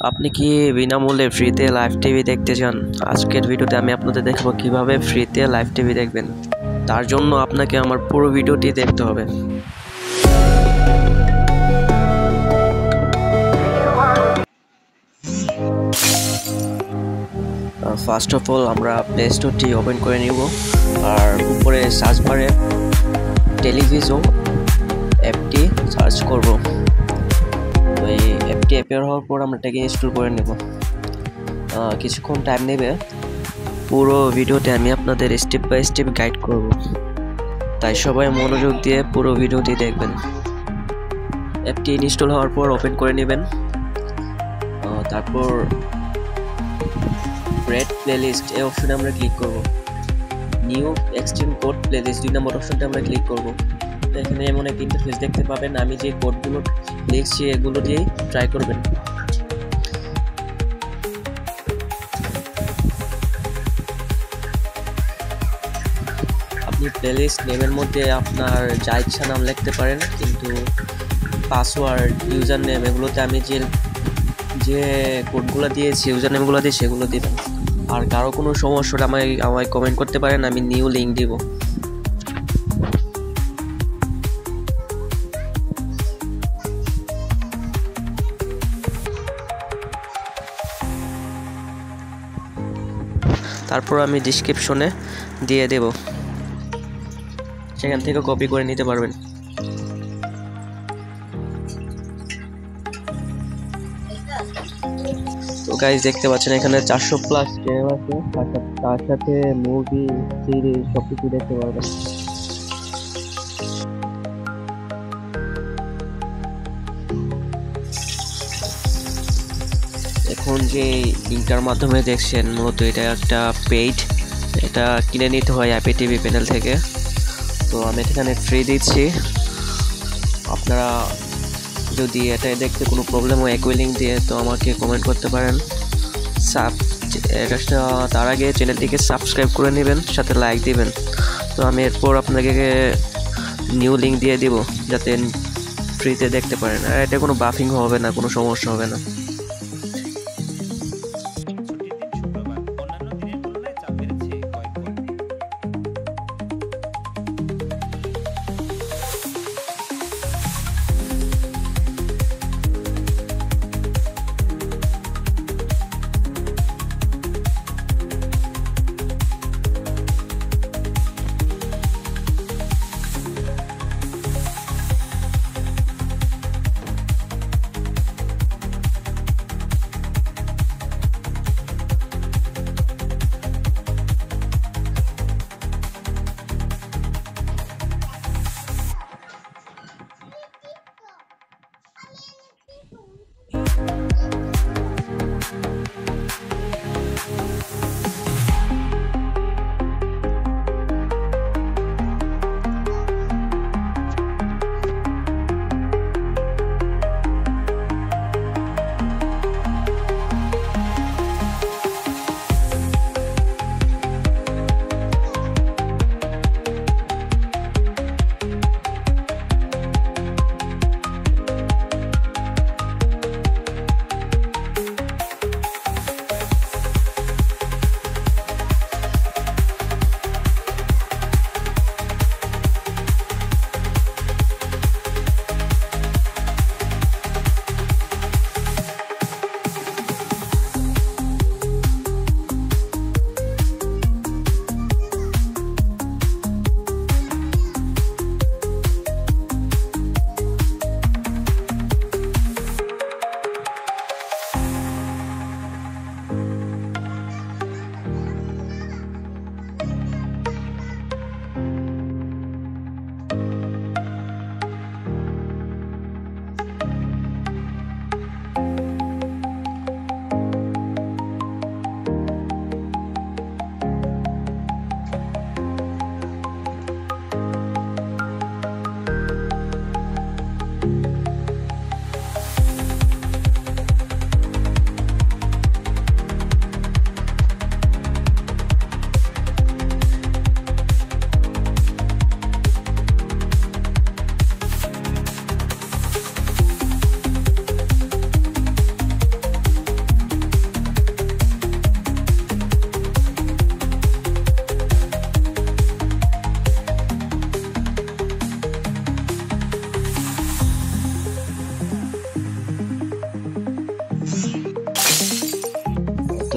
আপনি কি বিনামূল্যে ফ্রিতে লাইভ টিভি দেখতে চান? আজকের ভিডিওতে আমি আপনাদের দেখাবো কিভাবে ফ্রিতে লাইভ টিভি দেখবেন। তার জন্য আপনাকে আমার পুরো ভিডিওটি দেখতে হবে। ফার্স্ট অফ অল আমরা প্লে স্টোরটি ওপেন করে নিব, আর উপরে সার্চ বারে টেলিভিশন অ্যাপটি সার্চ করব। তো এই অ্যাপটি অ্যাপেয়ার হওয়ার পর আমরা এটাকে ইনস্টল করে নেব। কিছুক্ষণ টাইম নেবে। পুরো ভিডিওতে আমি আপনাদের স্টেপ বাই স্টেপ গাইড করব, তাই সবাই মনোযোগ দিয়ে পুরো ভিডিওটি দেখবেন। অ্যাপটি ইনস্টল হওয়ার পর ওপেন করে নেবেন। তারপর রেড প্লেলিস্ট এই অপশনে আমরা ক্লিক করব। নিউ এক্সট্রিম কোড প্লেলিস্ট 2 নম্বর অপশনটা আমরা ক্লিক করব। তো এখানে এমন একটা ইন্টারফেস দেখতে পাবেন। আমি যে কোডগুলো লিখছি এগুলো দিয়েই ট্রাই করবেন। আপনি প্লেলিস্ট নেমের মধ্যে আপনার যা ইচ্ছা নাম লিখতে পারেন, কিন্তু পাসওয়ার্ড, ইউজার নেম এগুলোতে আমি যে কোডগুলো দিয়েছি, ইউজার নেমগুলো দিয়ে সেগুলো দিবেন। আর কারো কোনো সমস্যাটা আমায় কমেন্ট করতে পারেন, আমি নিউ লিঙ্ক দিব। তারপর আমি ডিসক্রিপশনে দিয়ে দেব, সেখান থেকে কপি করে নিতে পারবেন। তো গাইস দেখতে পাচ্ছেন এখানে 400+ চ্যানেল আছে, তার সাথে মুভি, সিরিজ সবকিছু দেখতে পারবেন। এখন যে লিঙ্কটার মাধ্যমে দেখছেন, মূলত এটা একটা পেইড, এটা কিনে নিতে হয় অ্যাপি টিভি প্যানেল থেকে। তো আমি এখানে ফ্রি দিচ্ছি। আপনারা যদি এটা দেখতে কোনো প্রবলেম হয় একই লিঙ্ক দিয়ে, তো আমাকে কমেন্ট করতে পারেন। তার আগে চ্যানেলটিকে সাবস্ক্রাইব করে নেবেন, সাথে লাইক দিবেন। তো আমি এরপর আপনাকে নিউ লিঙ্ক দিয়ে দিব, যাতে ফ্রিতে দেখতে পারেন। আর এটা কোনো বাফিং হবে না, কোনো সমস্যা হবে না।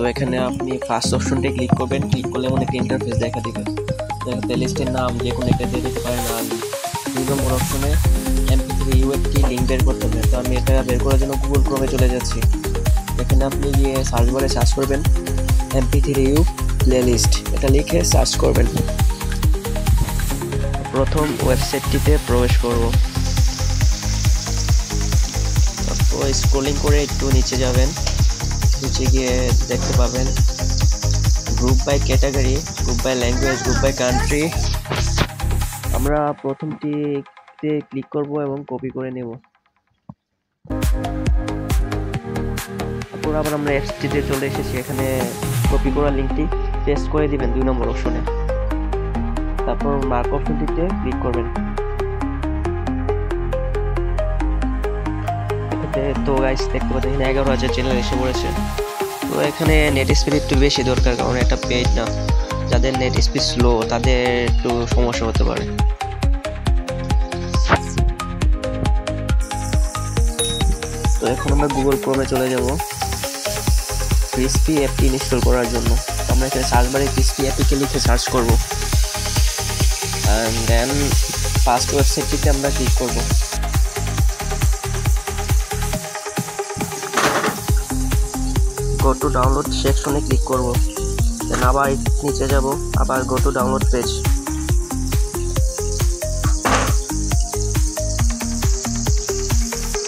তো এখানে আপনি ফার্স্ট অপশনটা ক্লিক করবেন। ক্লিক করলে এমন একটা ইন্টারফেস দেখা দিবে। প্লেলিস্টের নাম যে কোনো একটা দিয়ে দিতে পারেন। আর 2 নম্বর অপশনে MP3 একটি লিঙ্ক বের করতে হবে। তো আমি এটা বের করার জন্য গুগল ক্রোমে চলে যাচ্ছি। এখানে আপনি গিয়ে সার্চ বারে সার্চ করবেন MP3 প্লেলিস্ট, এটা লিখে সার্চ করবেন। প্রথম ওয়েবসাইটটিতে প্রবেশ করব। তারপর স্ক্রলিং করে একটু নিচে যাবেন। নিচে গিয়ে দেখতে পাবেন group by category, group by language, group by country. আমরা প্রথমটিতে ক্লিক করব এবং কপি করে নেব। তারপর আবার আমরা এক্সটিতে চলে এসেছি। এখানে কপি করা লিঙ্কটি পেস্ট করে দিবেন 2 নম্বর অপশনে। তারপর মার্ক অপশনটিতে ক্লিক করবেন। তো গাইস দেখতে পাচ্ছেন এখানে 11,000 চ্যানেল এসে পড়েছে। তো এখানে নেট স্পিড একটু বেশি দরকার, কারণ এটা পেইড না। যাদের নেট স্পিড স্লো তাদের একটু সমস্যা হতে পারে। তো এখন আমরা গুগল ক্রোমে চলে যাব ক্রিসপি অ্যাপটি ইনস্টল করার জন্য। আমরা এখানে সার্চ বারে ক্রিসপি অ্যাপটিকে লিখে সার্চ করব। অ্যান্ড দেন ফার্স্ট ওয়েবসাইটটিতে আমরা ক্লিক করব। গো টু ডাউনলোড সেকশনে ক্লিক করব। দেন আবার নিচে যাব, আবার গো টু ডাউনলোড পেজ।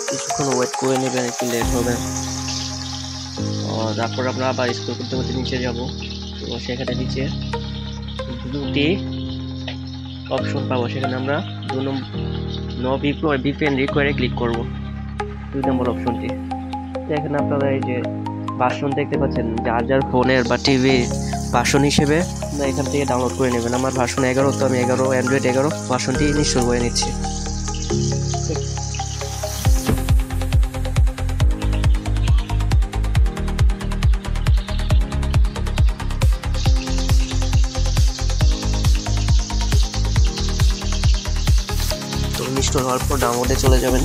কিছুক্ষণ ওয়েট করে নেবেন, একটু লেট হবে। তারপর আমরা আবার স্ক্রল করতে করতে নিচে যাব। তো সেখানে নিচে 2টি অপশন পাবো। সেখানে আমরা নো VPN রিকোয়ারে ক্লিক করব, 2 নম্বর অপশনটি। তো এখানে আপনারা এই যে ভার্সন দেখতে পাচ্ছেন, যার ফোনের বা টিভি ভার্সন হিসেবে এখান থেকে ডাউনলোড করে নেবেন। আমার ভার্সন 11, তো আমি অ্যান্ড্রয়েড 11 ভার্সনটি ইনস্টল করে নিচ্ছি। তো ইনস্টল হওয়ার পর ডাউনলোডে চলে যাবেন।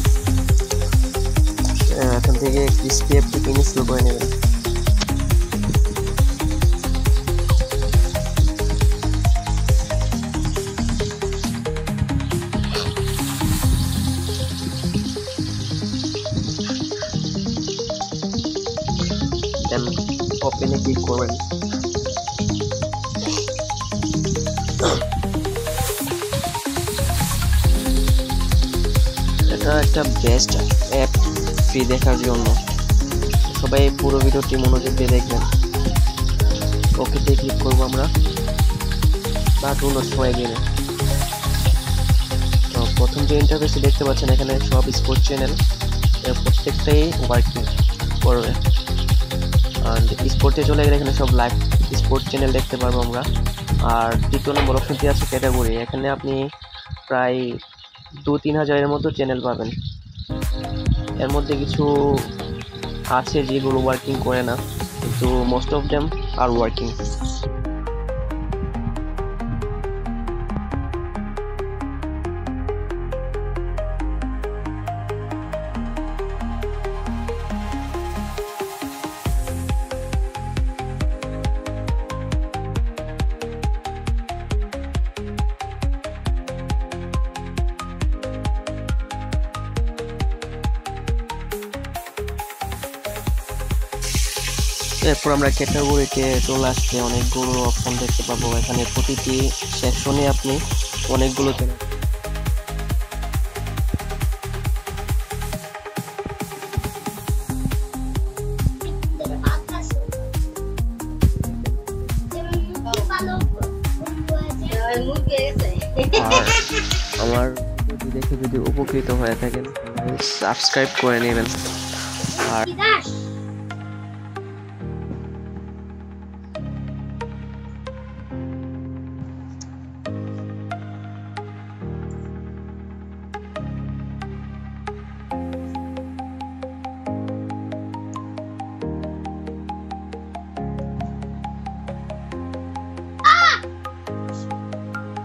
এখান থেকে ক্রিসপি অ্যাপটি ইনস্টল করে নেবেন। দেন ওপেনে ক্লিক করবেন। এটা একটা বেস্ট অ্যাপ ফ্রি দেখার জন্য। সবাই পুরো ভিডিওটি মনোযোগ দিয়ে দেখবেন। ওকেতে ক্লিক করবো আমরা, বা ডাউনলোড হয়ে গেলে। তো প্রথম যে ইন্টারফেসটি দেখতে পাচ্ছেন, এখানে সব স্পোর্টস চ্যানেল, প্রত্যেকটাই ওয়ার্কিং করবে। আর স্পোর্টে চলে গেলে এখানে সব লাইভ স্পোর্টস চ্যানেল দেখতে পারবো আমরা। আর 2 নম্বর অপশনটি আছে ক্যাটাগরি। এখানে আপনি প্রায় 2-3 হাজারের মতো চ্যানেল পাবেন। এর মধ্যে কিছু আছে যেগুলো ওয়ার্কিং করে না, কিন্তু most of them are working. এরপর আমরা ক্যাটাগরিতে চলে আসলে অনেকগুলো অপশন দেখতে পাবো। এখানে প্রতিটি সেকশনে আপনি অনেকগুলো আমার দেখে যদি উপকৃত হয়ে থাকেন সাবস্ক্রাইব করে নেবেন। আর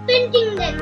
পেন্টিং দেন